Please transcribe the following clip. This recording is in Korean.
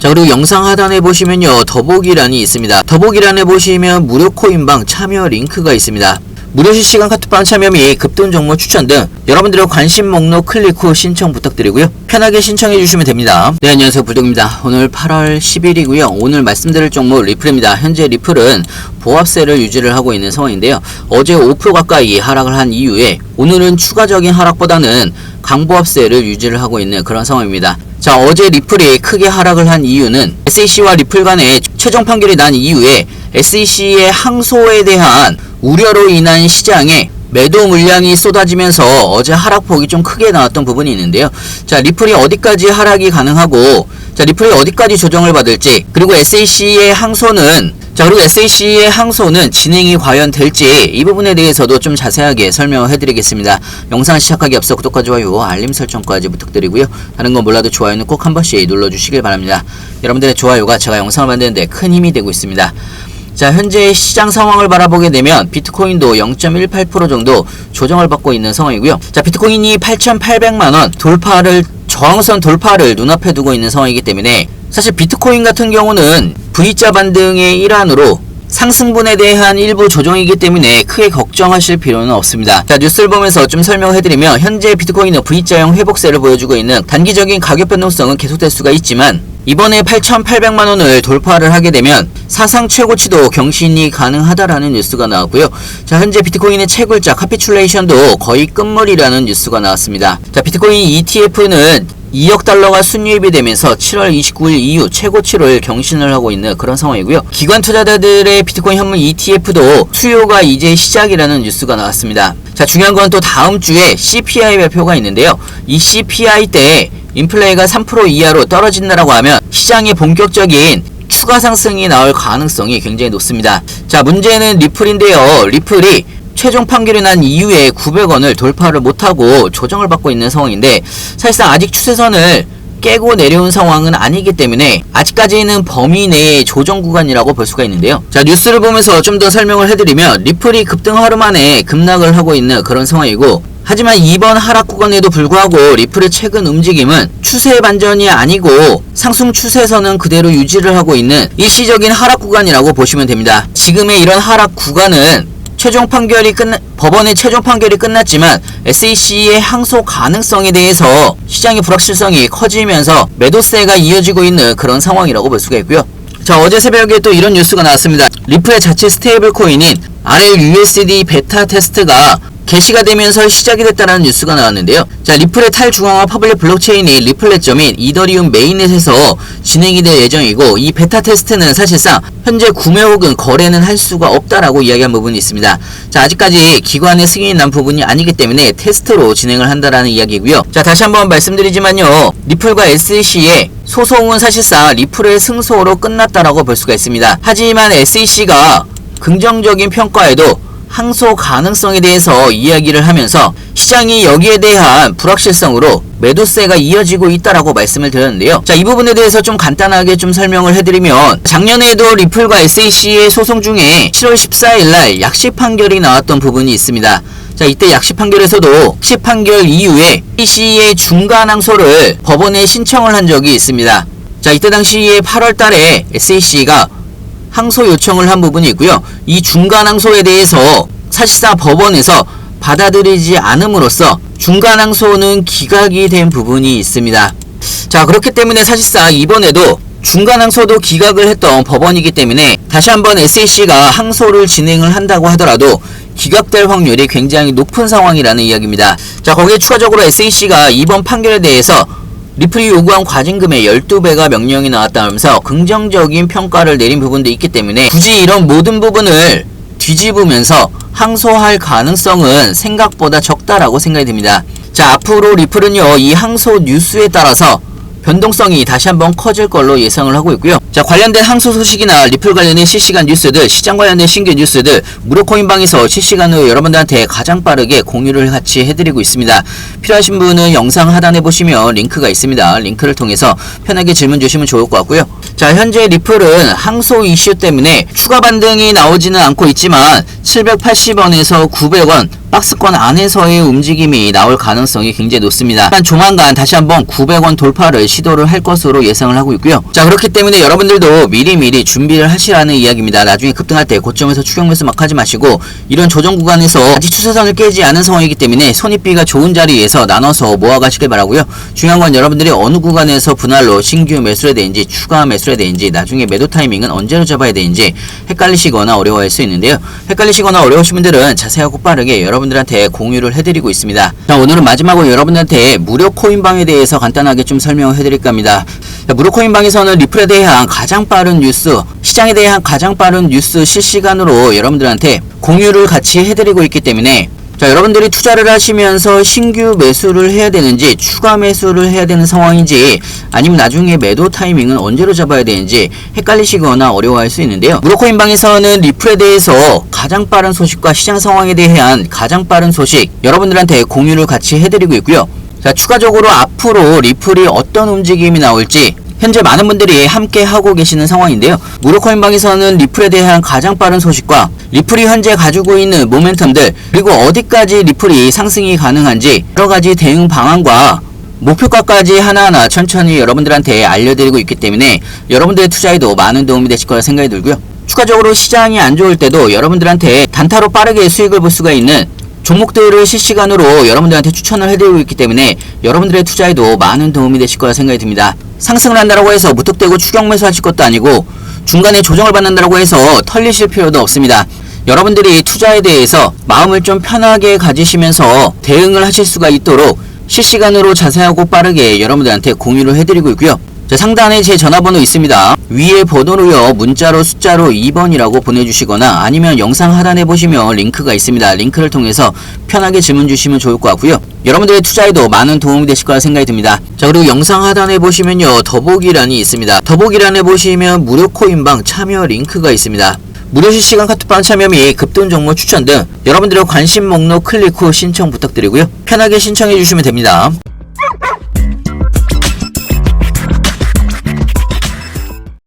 자, 그리고 영상 하단에 보시면요, 더보기란이 있습니다. 더보기란에 보시면 무료 코인방 참여 링크가 있습니다. 무료 실시간 카톡방 참여 및 급등 종목 추천 등 여러분들의 관심 목록 클릭 후 신청 부탁드리고요. 편하게 신청해 주시면 됩니다. 네, 안녕하세요, 불독입니다. 오늘 8월 10일이고요. 오늘 말씀드릴 종목 리플입니다. 현재 리플은 보합세를 유지를 하고 있는 상황인데요. 어제 5% 가까이 하락을 한 이후에 오늘은 추가적인 하락보다는 강보합세를 유지를 하고 있는 그런 상황입니다. 자, 어제 리플이 크게 하락을 한 이유는 SEC와 리플 간의 최종 판결이 난 이후에 SEC의 항소에 대한 우려로 인한 시장에 매도 물량이 쏟아지면서 어제 하락폭이 좀 크게 나왔던 부분이 있는데요. 자, 리플이 어디까지 하락이 가능하고, 자, 리플이 어디까지 조정을 받을지, 그리고 SEC의 항소는 진행이 과연 될지, 이 부분에 대해서도 좀 자세하게 설명을 해드리겠습니다. 영상 시작하기 앞서 구독과 좋아요, 알림 설정까지 부탁드리고요. 다른 건 몰라도 좋아요는 꼭 한 번씩 눌러주시길 바랍니다. 여러분들의 좋아요가 제가 영상을 만드는데 큰 힘이 되고 있습니다. 자, 현재 시장 상황을 바라보게 되면 비트코인도 0.18% 정도 조정을 받고 있는 상황이고요. 자, 비트코인이 8,800만원 저항선 돌파를 눈앞에 두고 있는 상황이기 때문에 사실 비트코인 같은 경우는 V자 반등의 일환으로 상승분에 대한 일부 조정이기 때문에 크게 걱정하실 필요는 없습니다. 자, 뉴스를 보면서 좀 설명을 해드리면 현재 비트코인은 V자형 회복세를 보여주고 있는 단기적인 가격 변동성은 계속될 수가 있지만 이번에 8,800만원을 돌파를 하게 되면 사상 최고치도 경신이 가능하다라는 뉴스가 나왔고요. 자, 현재 비트코인의 채굴자 카피출레이션도 거의 끝물이라는 뉴스가 나왔습니다. 자, 비트코인 ETF는 2억 달러가 순유입이 되면서 7월 29일 이후 최고치를 경신을 하고 있는 그런 상황이고요. 기관 투자자들의 비트코인 현물 ETF도 수요가 이제 시작이라는 뉴스가 나왔습니다. 자, 중요한 건 또 다음 주에 CPI 발표가 있는데요. 이 CPI 때 인플레이가 3% 이하로 떨어진다라고 하면 시장의 본격적인 추가 상승이 나올 가능성이 굉장히 높습니다. 자, 문제는 리플인데요. 리플이 최종 판결이 난 이후에 900원을 돌파를 못하고 조정을 받고 있는 상황인데 사실상 아직 추세선을 깨고 내려온 상황은 아니기 때문에 아직까지는 범위 내의 조정 구간이라고 볼 수가 있는데요. 자, 뉴스를 보면서 좀 더 설명을 해드리면 리플이 급등 하루 만에 급락을 하고 있는 그런 상황이고, 하지만 이번 하락 구간에도 불구하고 리플의 최근 움직임은 추세 반전이 아니고 상승 추세선은 그대로 유지를 하고 있는 일시적인 하락 구간이라고 보시면 됩니다. 지금의 이런 하락 구간은 법원의 최종 판결이 끝났지만 SEC의 항소 가능성에 대해서 시장의 불확실성이 커지면서 매도세가 이어지고 있는 그런 상황이라고 볼 수가 있고요. 자, 어제 새벽에 또 이런 뉴스가 나왔습니다. 리플의 자체 스테이블 코인인 RLUSD 베타 테스트가 개시가 되면서 시작이 됐다는 뉴스가 나왔는데요. 자, 리플의 탈중앙화 퍼블릭 블록체인이 리플렛저 및 이더리움 메인넷에서 진행이 될 예정이고, 이 베타 테스트는 사실상 현재 구매 혹은 거래는 할 수가 없다라고 이야기한 부분이 있습니다. 자, 아직까지 기관의 승인이 난 부분이 아니기 때문에 테스트로 진행을 한다라는 이야기고요. 자, 다시 한번 말씀드리지만요, 리플과 SEC의 소송은 사실상 리플의 승소로 끝났다라고 볼 수가 있습니다. 하지만 SEC가 긍정적인 평가에도 항소 가능성에 대해서 이야기를 하면서 시장이 여기에 대한 불확실성으로 매도세가 이어지고 있다라고 말씀을 드렸는데요. 자, 이 부분에 대해서 좀 간단하게 좀 설명을 해드리면, 작년에도 리플과 SEC의 소송 중에 7월 14일날 약식 판결이 나왔던 부분이 있습니다. 자, 이때 약식 판결에서도 약식 판결 이후에 SEC의 중간 항소를 법원에 신청을 한 적이 있습니다. 자, 이때 당시에 8월 달에 SEC가 항소 요청을 한 부분이 있고요. 이 중간 항소에 대해서 사실상 법원에서 받아들이지 않음으로써 중간 항소는 기각이 된 부분이 있습니다. 자, 그렇기 때문에 사실상 이번에도 중간 항소도 기각을 했던 법원이기 때문에 다시 한번 SEC가 항소를 진행을 한다고 하더라도 기각될 확률이 굉장히 높은 상황이라는 이야기입니다. 자, 거기에 추가적으로 SEC가 이번 판결에 대해서 리플이 요구한 과징금의 12배가 명령이 나왔다면서 긍정적인 평가를 내린 부분도 있기 때문에 굳이 이런 모든 부분을 뒤집으면서 항소할 가능성은 생각보다 적다라고 생각이 듭니다. 자, 앞으로 리플은요, 이 항소 뉴스에 따라서 변동성이 다시 한번 커질 걸로 예상을 하고 있고요. 자, 관련된 항소 소식이나 리플 관련된 실시간 뉴스들, 시장 관련된 신규 뉴스들 무료 코인방에서 실시간으로 여러분들한테 가장 빠르게 공유를 같이 해드리고 있습니다. 필요하신 분은 영상 하단에 보시면 링크가 있습니다. 링크를 통해서 편하게 질문 주시면 좋을 것 같고요. 자, 현재 리플은 항소 이슈 때문에 추가 반등이 나오지는 않고 있지만 780원에서 900원 박스권 안에서의 움직임이 나올 가능성이 굉장히 높습니다. 조만간 다시 한번 900원 돌파를 시도를 할 것으로 예상을 하고 있고요. 자, 그렇기 때문에 여러분들도 미리미리 준비를 하시라는 이야기입니다. 나중에 급등할 때 고점에서 추격 매수 막 하지 마시고 이런 조정 구간에서 아직 추세선을 깨지 않은 상황이기 때문에 손익비가 좋은 자리에서 나눠서 모아가시길 바라고요. 중요한 건 여러분들이 어느 구간에서 분할로 신규 매수를 해야 되는지 추가 매수를 해야 되는지 나중에 매도 타이밍은 언제로 잡아야 되는지 헷갈리시거나 어려워할 수 있는데요. 헷갈리시거나 어려우신 분들은 자세하고 빠르게 여러분들한테 공유를 해드리고 있습니다. 자, 오늘은 마지막으로 여러분들한테 무료 코인방에 대해서 간단하게 좀 설명을 해드릴까 합니다. 자, 무료 코인방에서는 리플에 대한 가장 빠른 뉴스, 시장에 대한 가장 빠른 뉴스 실시간으로 여러분들한테 공유를 같이 해드리고 있기 때문에 자, 여러분들이 투자를 하시면서 신규 매수를 해야 되는지 추가 매수를 해야 되는 상황인지 아니면 나중에 매도 타이밍은 언제로 잡아야 되는지 헷갈리시거나 어려워할 수 있는데요. 무료코인방에서는 리플에 대해서 가장 빠른 소식과 시장 상황에 대한 가장 빠른 소식 여러분들한테 공유를 같이 해드리고 있고요. 자, 추가적으로 앞으로 리플이 어떤 움직임이 나올지 현재 많은 분들이 함께 하고 계시는 상황인데요. 무료코인방에서는 리플에 대한 가장 빠른 소식과 리플이 현재 가지고 있는 모멘텀들 그리고 어디까지 리플이 상승이 가능한지 여러가지 대응 방안과 목표가까지 하나하나 천천히 여러분들한테 알려드리고 있기 때문에 여러분들의 투자에도 많은 도움이 되실 거라 생각이 들고요. 추가적으로 시장이 안 좋을 때도 여러분들한테 단타로 빠르게 수익을 볼 수가 있는 종목들을 실시간으로 여러분들한테 추천을 해드리고 있기 때문에 여러분들의 투자에도 많은 도움이 되실 거라 생각이 듭니다. 상승을 한다고 해서 무턱대고 추격 매수하실 것도 아니고 중간에 조정을 받는다고 해서 털리실 필요도 없습니다. 여러분들이 투자에 대해서 마음을 좀 편하게 가지시면서 대응을 하실 수가 있도록 실시간으로 자세하고 빠르게 여러분들한테 공유를 해드리고 있고요. 자, 상단에 제 전화번호 있습니다. 위에 번호로요 문자로 숫자로 2번이라고 보내주시거나 아니면 영상 하단에 보시면 링크가 있습니다. 링크를 통해서 편하게 질문 주시면 좋을 것 같고요. 여러분들의 투자에도 많은 도움이 되실 거라 생각이 듭니다. 자, 그리고 영상 하단에 보시면요 더보기란이 있습니다. 더보기란에 보시면 무료 코인방 참여 링크가 있습니다. 무료 실시간 카톡방 참여 및 급등 종목 추천 등 여러분들의 관심 목록 클릭 후 신청 부탁드리고요. 편하게 신청해 주시면 됩니다.